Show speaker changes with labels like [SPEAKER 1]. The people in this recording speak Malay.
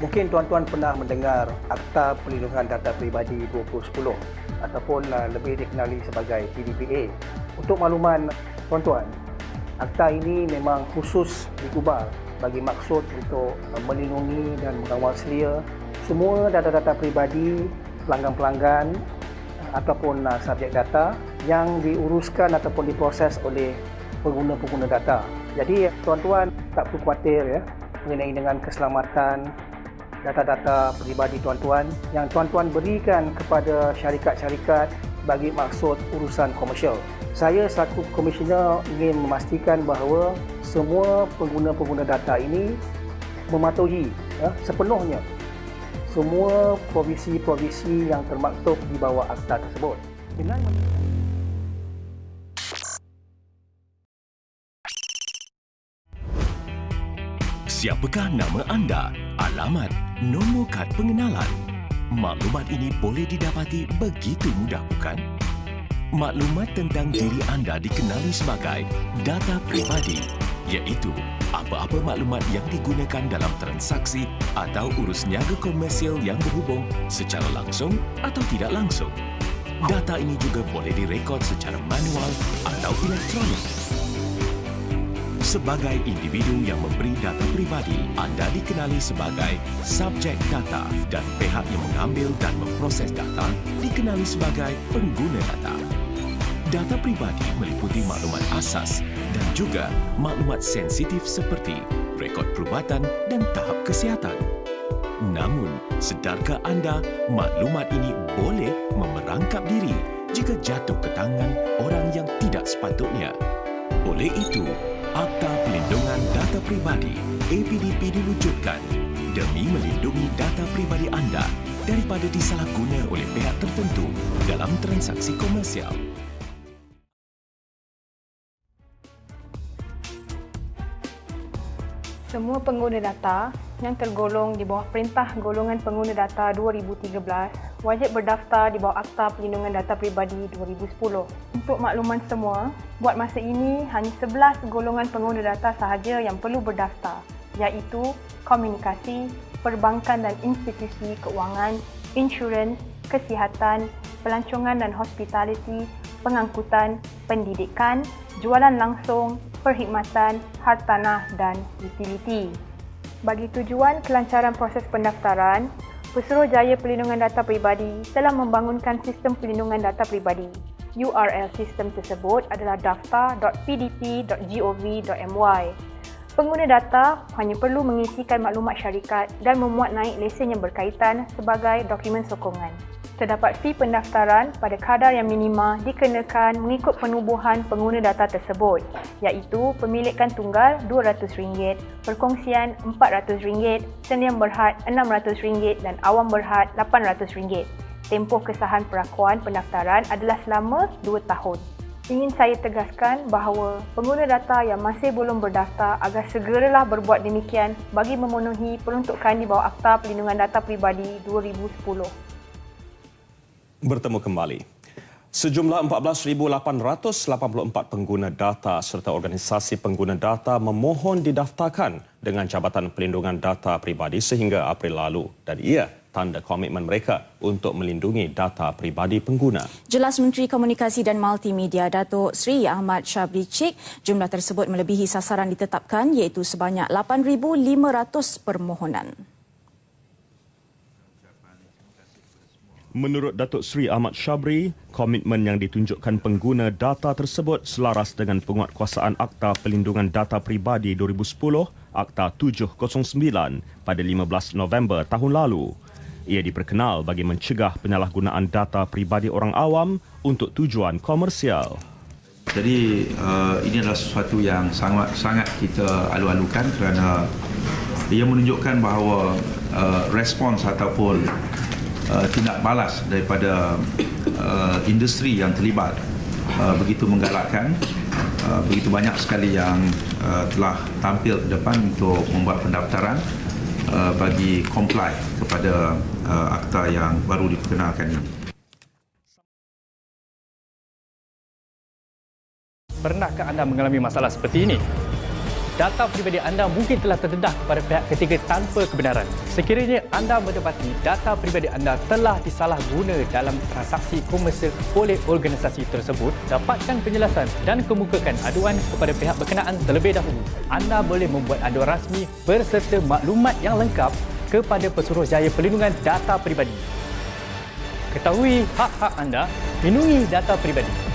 [SPEAKER 1] Mungkin tuan-tuan pernah mendengar Akta Perlindungan Data Peribadi 2010 ataupun lebih dikenali sebagai PDPA. Untuk makluman tuan-tuan, akta ini memang khusus digubal bagi maksud untuk melindungi dan mengawal selia semua data-data peribadi pelanggan-pelanggan ataupun subjek data yang diuruskan ataupun diproses oleh pengguna-pengguna data. Jadi tuan-tuan tak perlu khawatir ya mengenai dengan keselamatan data-data peribadi tuan-tuan yang tuan-tuan berikan kepada syarikat-syarikat bagi maksud urusan komersial. Saya selaku komisioner ingin memastikan bahawa semua pengguna-pengguna data ini mematuhi sepenuhnya semua provisi-provisi yang termaktub di bawah akta tersebut.
[SPEAKER 2] Siapakah nama anda, alamat, nombor kad pengenalan? Maklumat ini boleh didapati begitu mudah, bukan? Maklumat tentang diri anda dikenali sebagai data peribadi, iaitu apa-apa maklumat yang digunakan dalam transaksi atau urus niaga komersial yang berhubung secara langsung atau tidak langsung. Data ini juga boleh direkod secara manual atau elektronik. Sebagai individu yang memberi data peribadi, anda dikenali sebagai subjek data dan pihak yang mengambil dan memproses data dikenali sebagai pengguna data. Data peribadi meliputi maklumat asas dan juga maklumat sensitif seperti rekod perubatan dan tahap kesihatan. Namun, sedarkah anda maklumat ini boleh memerangkap diri jika jatuh ke tangan orang yang tidak sepatutnya? Oleh itu, Akta Pelindungan Data Peribadi APDP diwujudkan demi melindungi data peribadi anda daripada disalahguna oleh pihak tertentu dalam transaksi komersial.
[SPEAKER 3] Semua pengguna data yang tergolong di bawah Perintah Golongan Pengguna Data 2013 wajib berdaftar di bawah Akta Perlindungan Data Peribadi 2010. Untuk makluman semua, buat masa ini hanya 11 golongan pengguna data sahaja yang perlu berdaftar, iaitu komunikasi, perbankan dan institusi keuangan, insurans, kesihatan, pelancongan dan hospitality, pengangkutan, pendidikan, jualan langsung, perkhidmatan, hartanah dan utiliti. Bagi tujuan kelancaran proses pendaftaran, Pesuruhjaya Perlindungan Data Peribadi telah membangunkan sistem perlindungan data peribadi. URL sistem tersebut adalah daftar.pdp.gov.my. Pengguna data hanya perlu mengisikan maklumat syarikat dan memuat naik lesen yang berkaitan sebagai dokumen sokongan. Terdapat fee pendaftaran pada kadar yang minima dikenakan mengikut penubuhan pengguna data tersebut, iaitu pemilikan tunggal RM200, perkongsian RM400, sendian berhad RM600 dan awam berhad RM800. Tempoh kesahan perakuan pendaftaran adalah selama 2 tahun. Ingin saya tegaskan bahawa pengguna data yang masih belum berdaftar agar segeralah berbuat demikian bagi memenuhi peruntukan di bawah Akta Perlindungan Data Peribadi 2010.
[SPEAKER 4] Bertemu kembali. Sejumlah 14,884 pengguna data serta organisasi pengguna data memohon didaftarkan dengan Jabatan Perlindungan Data Peribadi sehingga April lalu dan ia tanda komitmen mereka untuk melindungi data peribadi pengguna.
[SPEAKER 5] Jelas Menteri Komunikasi dan Multimedia Datuk Seri Ahmad Syabri Cik, jumlah tersebut melebihi sasaran ditetapkan iaitu sebanyak 8,500 permohonan.
[SPEAKER 4] Menurut Datuk Seri Ahmad Syabri, komitmen yang ditunjukkan pengguna data tersebut selaras dengan penguatkuasaan Akta Perlindungan Data Peribadi 2010, Akta 709 pada 15 November tahun lalu. Ia diperkenal bagi mencegah penyalahgunaan data peribadi orang awam untuk tujuan komersial.
[SPEAKER 6] Jadi ini adalah sesuatu yang sangat kita alu-alukan kerana ia menunjukkan bahawa respons ataupun tindak balas daripada industri yang terlibat begitu menggalakkan. Begitu banyak sekali yang telah tampil ke depan untuk membuat pendaftaran bagi comply kepada akta yang baru diperkenalkan ini.
[SPEAKER 7] Pernahkah anda mengalami masalah seperti ini? data peribadi anda mungkin telah terdedah kepada pihak ketiga tanpa kebenaran. Sekiranya anda mendapati data peribadi anda telah disalahguna dalam transaksi komersial oleh organisasi tersebut, dapatkan penjelasan dan kemukakan aduan kepada pihak berkenaan terlebih dahulu. Anda boleh membuat aduan rasmi berserta maklumat yang lengkap kepada Pesuruhjaya Perlindungan Data Peribadi. Ketahui hak-hak anda, lindungi data peribadi.